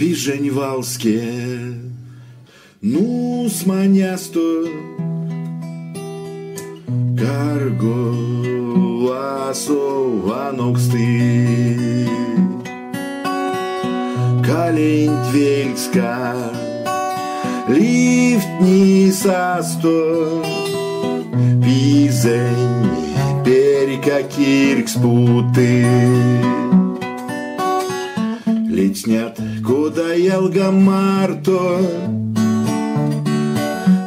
Bižeň valské, nus maniasto, cargo vaso vanoksti, kalень tvельska, lift ni sasto, bižeň perika kirkspūti. Летнят, куда ялга марто,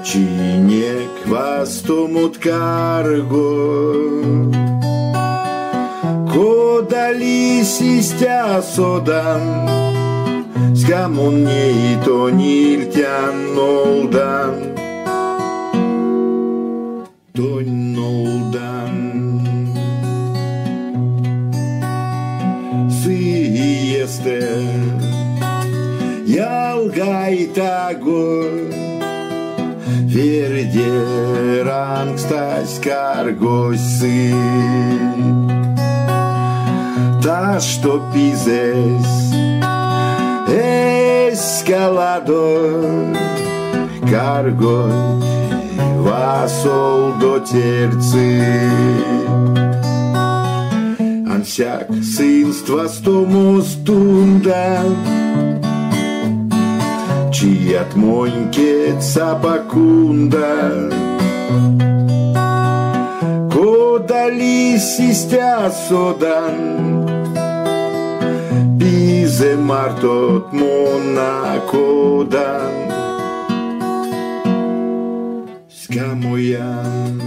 чинек вастумут карго, кода лисистя содан, скамун не то нильтян нолдан, тонь нолдан. Ялгайтаго верде рангстась каргосы, та что пизес эскаладор каргой васол до терцы. Ансяк сынства стомостунда, чият моньке цапакунда, кода лисистя содан, бизе мартот монакодан, скамоян.